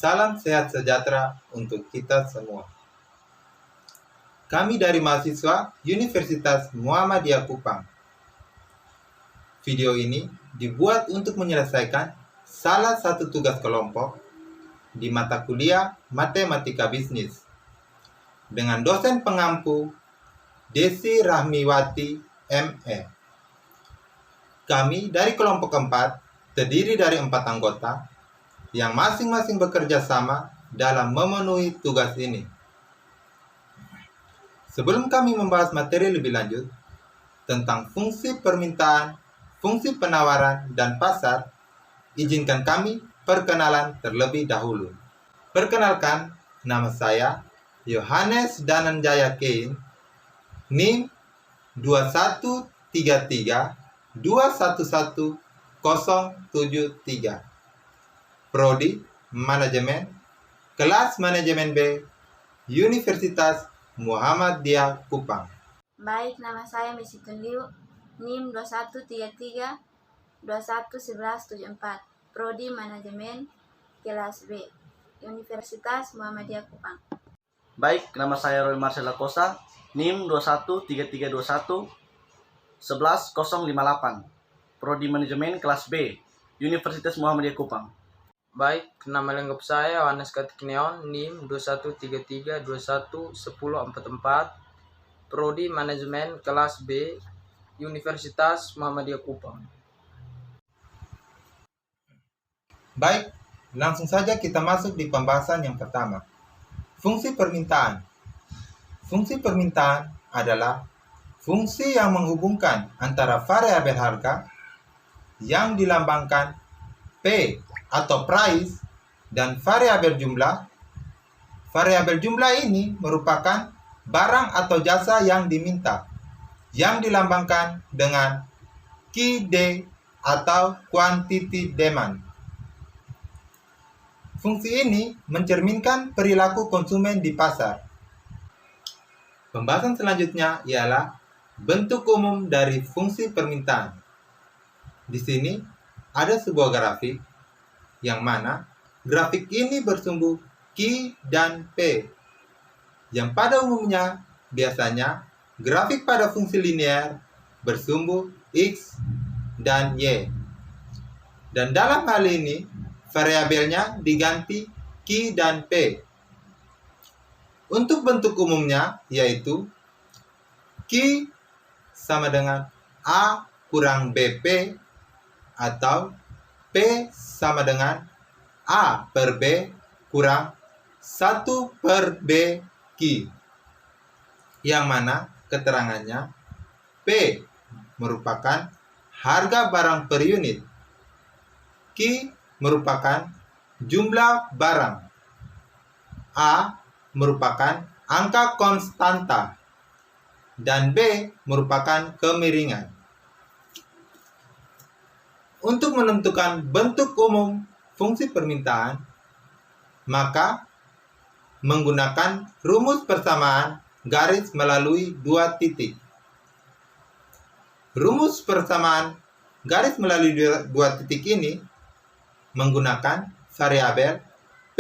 Salam sehat sejahtera untuk kita semua. Kami dari mahasiswa Universitas Muhammadiyah Kupang. Video ini dibuat untuk menyelesaikan salah satu tugas kelompok di mata kuliah Matematika Bisnis dengan dosen pengampu Desi Rahmiwati ME. Kami dari kelompok 4 terdiri dari 4 anggota yang masing-masing bekerja sama dalam memenuhi tugas ini. Sebelum kami membahas materi lebih lanjut tentang fungsi permintaan, fungsi penawaran, dan pasar, izinkan kami perkenalan terlebih dahulu. Perkenalkan, nama saya Yohanes Dananjaya Kein, NIM 213211073, Prodi Manajemen, Kelas Manajemen B, Universitas Muhammadiyah Kupang. Baik, nama saya Misitun Liu, NIM 2133211174, Prodi Manajemen, Kelas B, Universitas Muhammadiyah Kupang. Baik, nama saya Roy Marcela Kosa, NIM 213321111058, Prodi Manajemen Kelas B, Universitas Muhammadiyah Kupang. Baik, nama lengkap saya Yohanes Katikneon, NIM 2133211044, Prodi Manajemen Kelas B, Universitas Muhammadiyah Kupang. Baik, langsung saja kita masuk di pembahasan yang pertama. Fungsi permintaan. Fungsi permintaan adalah fungsi yang menghubungkan antara variabel harga yang dilambangkan P atau price dan variabel jumlah. Variabel jumlah ini merupakan barang atau jasa yang diminta, yang dilambangkan dengan QD atau quantity demand. Fungsi ini mencerminkan perilaku konsumen di pasar. Pembahasan selanjutnya ialah bentuk umum dari fungsi permintaan. Di sini ada sebuah grafik yang mana grafik ini bersumbu Q dan P, yang pada umumnya biasanya grafik pada fungsi linear bersumbu X dan Y. Dan dalam hal ini variabelnya diganti Q dan P. Untuk bentuk umumnya yaitu Q sama dengan A kurang BP atau P sama dengan A per B kurang 1 per B Q, yang mana keterangannya P merupakan harga barang per unit, Q merupakan jumlah barang, A merupakan angka konstanta, dan B merupakan kemiringan. Untuk menentukan bentuk umum fungsi permintaan, maka menggunakan rumus persamaan garis melalui 2 titik. Rumus persamaan garis melalui 2 titik ini menggunakan variabel P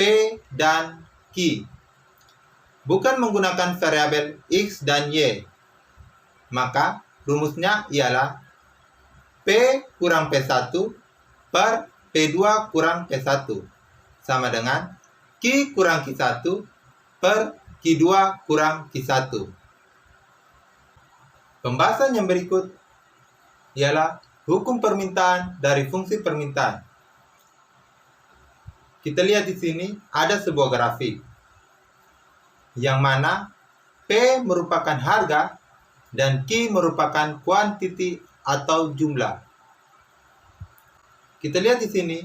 dan Q, bukan menggunakan variabel X dan Y. Maka rumusnya ialah P kurang P1 per P2 kurang P1 sama dengan Q kurang Q1 per Q2 kurang Q1. Pembahasan yang berikut ialah hukum permintaan dari fungsi permintaan. Kita lihat di sini ada sebuah grafik yang mana P merupakan harga dan Q merupakan kuantiti atau jumlah. Kita lihat di sini,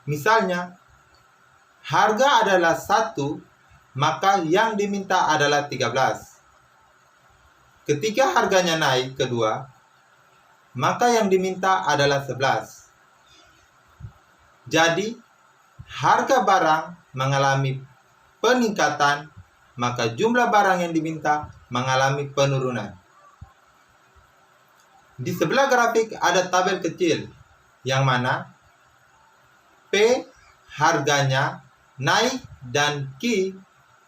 misalnya harga adalah 1, maka yang diminta adalah 13. Ketika harganya naik ke 2, maka yang diminta adalah 11. Jadi, harga barang mengalami peningkatan, maka jumlah barang yang diminta mengalami penurunan. Di sebelah grafik ada tabel kecil, yang mana P harganya naik dan Q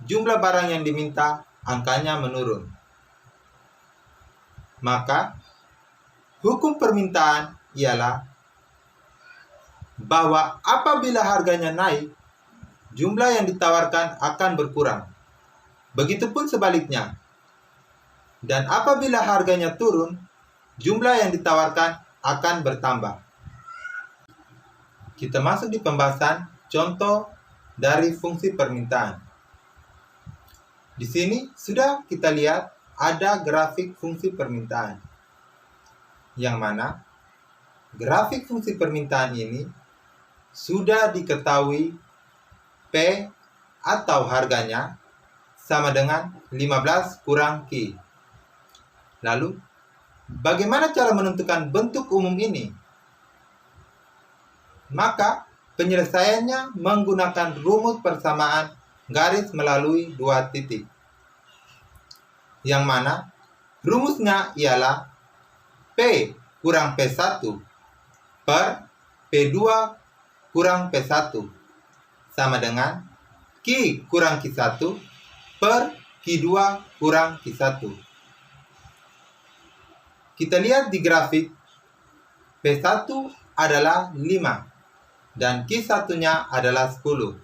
jumlah barang yang diminta angkanya menurun. Maka hukum permintaan ialah bahwa apabila harganya naik, jumlah yang ditawarkan akan berkurang. Begitupun sebaliknya. Dan apabila harganya turun, jumlah yang ditawarkan akan bertambah. Kita masuk di pembahasan contoh dari fungsi permintaan. Di sini sudah kita lihat ada grafik fungsi permintaan. Yang mana grafik fungsi permintaan ini sudah diketahui P atau harganya sama dengan 15 kurang Q. Lalu, bagaimana cara menentukan bentuk umum ini? Maka, penyelesaiannya menggunakan rumus persamaan garis melalui dua titik. Yang mana, rumusnya ialah P kurang P1 per P2 kurang P1 sama dengan Q kurang Q1 per Q2 kurang Q1. Kita lihat di grafik, P1 adalah 5 dan Q1-nya adalah 10.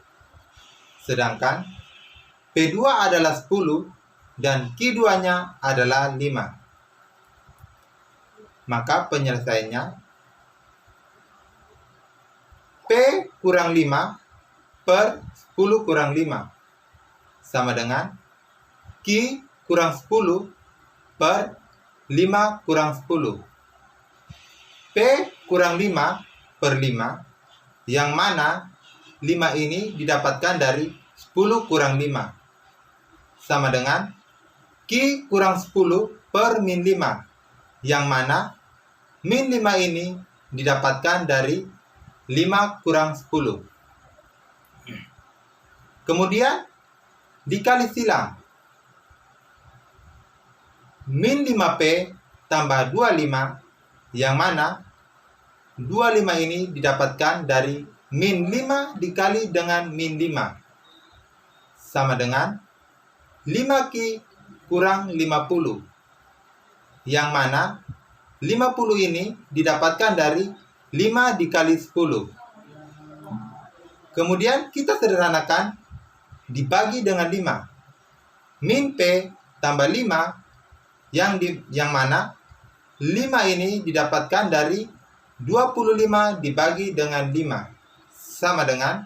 Sedangkan P2 adalah 10 dan Q2-nya adalah 5. Maka penyelesaiannya P kurang 5 per 10 kurang 5 sama dengan Q kurang 10 per 5 kurang 10. P kurang 5 per 5, yang mana 5 ini didapatkan dari 10 kurang 5. Sama dengan Q kurang 10 per min 5, yang mana min 5 ini didapatkan dari 5 kurang 10. Kemudian dikali silang. Min 5P tambah 25, yang mana 25 ini didapatkan dari min 5 dikali dengan min 5. Sama dengan 5Q kurang 50. Yang mana 50 ini didapatkan dari 5 dikali 10. Kemudian kita sederhanakan dibagi dengan 5. Min P tambah 5 yang mana 5 ini didapatkan dari 25 dibagi dengan 5 sama dengan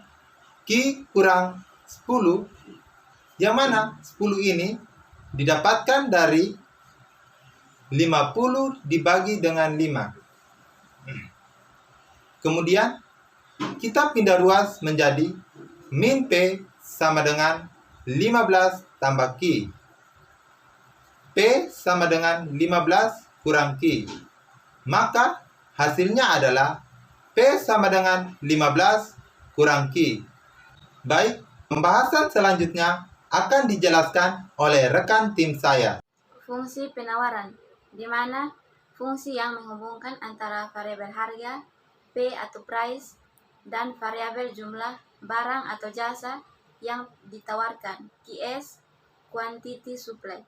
Q kurang 10, yang mana 10 ini didapatkan dari 50 dibagi dengan 5. Kemudian kita pindah ruas menjadi min P sama dengan 15 tambah Q. P sama dengan 15 kurang Q. Maka hasilnya adalah P sama dengan 15 kurang Q. Baik, pembahasan selanjutnya akan dijelaskan oleh rekan tim saya. Fungsi penawaran, di mana fungsi yang menghubungkan antara variabel harga, P atau price, dan variabel jumlah barang atau jasa yang ditawarkan, QS, quantity supply.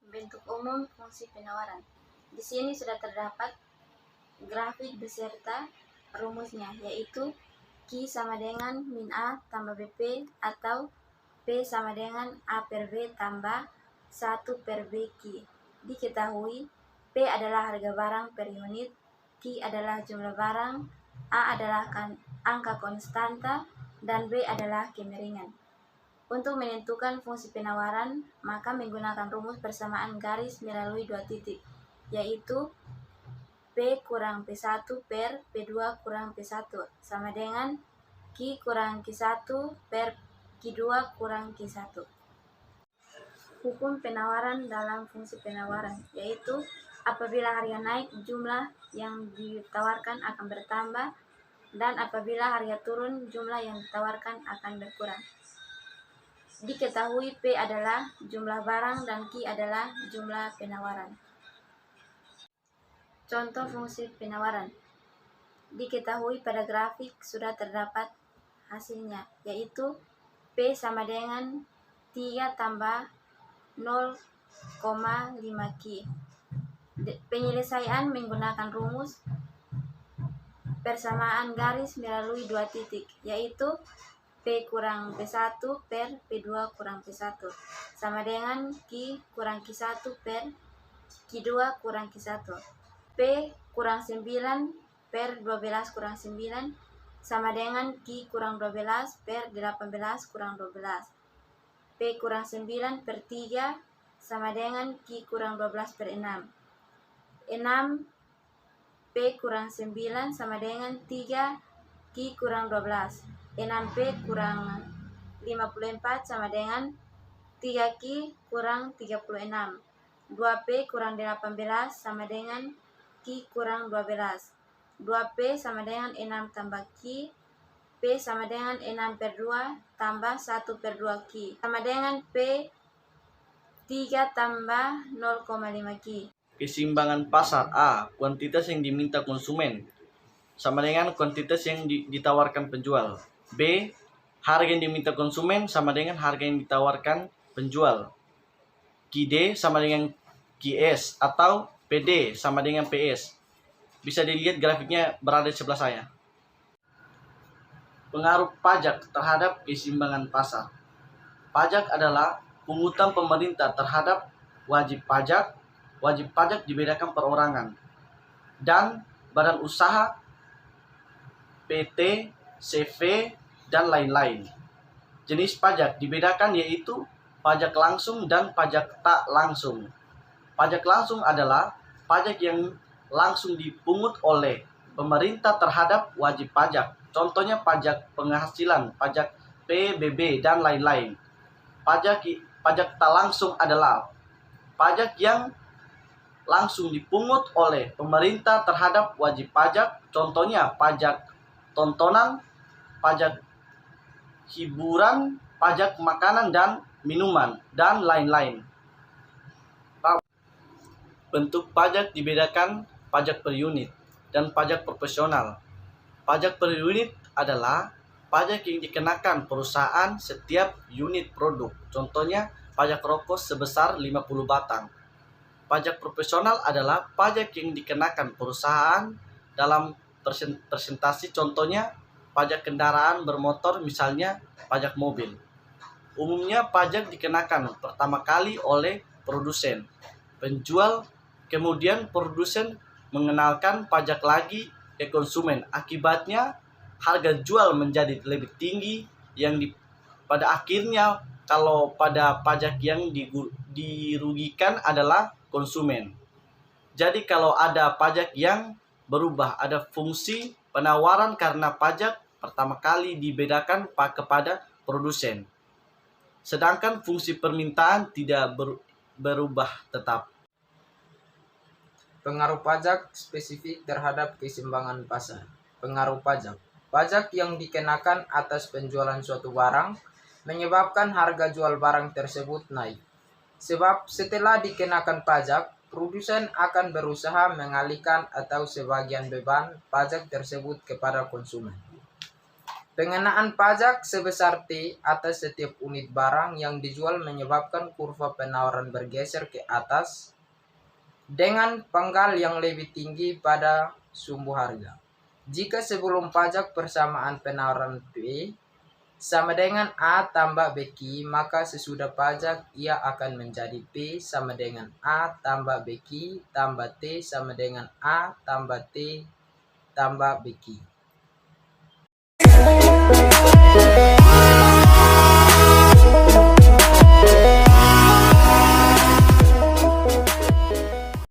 Bentuk umum fungsi penawaran. Di sini sudah terdapat grafik beserta rumusnya, yaitu Q sama dengan min A tambah BP atau P sama dengan A per B tambah 1 per BQ. Diketahui P adalah harga barang per unit, Q adalah jumlah barang, A adalah angka konstanta, dan B adalah kemiringan. Untuk menentukan fungsi penawaran, maka menggunakan rumus persamaan garis melalui dua titik, yaitu P kurang P1 per P2 kurang P1 sama dengan Q kurang Q1 per Q2 kurang Q1. Hukum penawaran dalam fungsi penawaran, yaitu apabila harga naik, jumlah yang ditawarkan akan bertambah, dan apabila harga turun, jumlah yang ditawarkan akan berkurang. Diketahui P adalah jumlah barang dan Q adalah jumlah penawaran. Contoh fungsi penawaran. Diketahui pada grafik sudah terdapat hasilnya, yaitu P sama dengan 3 tambah 0,5 Q. Penyelesaian menggunakan rumus persamaan garis melalui 2 titik, yaitu P kurang P1 per P2 kurang P1 sama dengan Q kurang Q1 per Q2 kurang Q1. P kurang 9 per 12 kurang 9 sama dengan Q kurang 12 per 18 kurang 12. P kurang 9 per 3 sama dengan Q kurang 12 per 6. 6 P kurang 9 sama dengan 3 Q kurang 12. 6P kurang 54 sama dengan 3Q kurang 36. 2P kurang 18 sama dengan Q kurang 12. 2P sama dengan 6 tambah Q. P sama dengan 6 per 2 tambah 1 per 2 Q. Sama dengan P 3 tambah 0,5 Q. Keseimbangan pasar A, kuantitas yang diminta konsumen sama dengan kuantitas yang ditawarkan penjual. B, harga yang diminta konsumen sama dengan harga yang ditawarkan penjual. QD sama dengan QS atau PD sama dengan PS. Bisa dilihat grafiknya berada di sebelah saya. Pengaruh pajak terhadap keseimbangan pasar. Pajak adalah pungutan pemerintah terhadap wajib pajak. Wajib pajak dibedakan perorangan dan badan usaha, PT, CV, dan lain-lain. Jenis pajak dibedakan yaitu pajak langsung dan pajak tak langsung. Pajak langsung adalah pajak yang langsung dipungut oleh pemerintah terhadap wajib pajak. Contohnya pajak penghasilan, pajak PBB, dan lain-lain. Pajak tak langsung adalah pajak yang langsung dipungut oleh pemerintah terhadap wajib pajak. Contohnya pajak tontonan, pajak hiburan, pajak makanan dan minuman, dan lain-lain. Bentuk pajak dibedakan pajak per unit dan pajak proporsional. Pajak per unit adalah pajak yang dikenakan perusahaan setiap unit produk. Contohnya pajak rokok sebesar 50 batang. Pajak proporsional adalah pajak yang dikenakan perusahaan dalam presentasi, contohnya pajak kendaraan bermotor, misalnya pajak mobil. Umumnya pajak dikenakan pertama kali oleh produsen, penjual, kemudian produsen mengenalkan pajak lagi ke konsumen. Akibatnya harga jual menjadi lebih tinggi yang pada akhirnya kalau pada pajak yang dirugikan adalah konsumen. Jadi kalau ada pajak yang berubah, ada fungsi penawaran karena pajak pertama kali dibedakan kepada produsen. Sedangkan fungsi permintaan tidak berubah tetap. Pengaruh pajak spesifik terhadap keseimbangan pasar. Pengaruh pajak. Pajak yang dikenakan atas penjualan suatu barang menyebabkan harga jual barang tersebut naik. Sebab setelah dikenakan pajak, produsen akan berusaha mengalihkan atau sebagian beban pajak tersebut kepada konsumen. Pengenaan pajak sebesar T atas setiap unit barang yang dijual menyebabkan kurva penawaran bergeser ke atas dengan pangkal yang lebih tinggi pada sumbu harga. Jika sebelum pajak persamaan penawaran P sama dengan A tambah BQ, maka sesudah pajak ia akan menjadi P sama dengan A tambah BQ tambah T sama dengan A tambah T tambah BQ.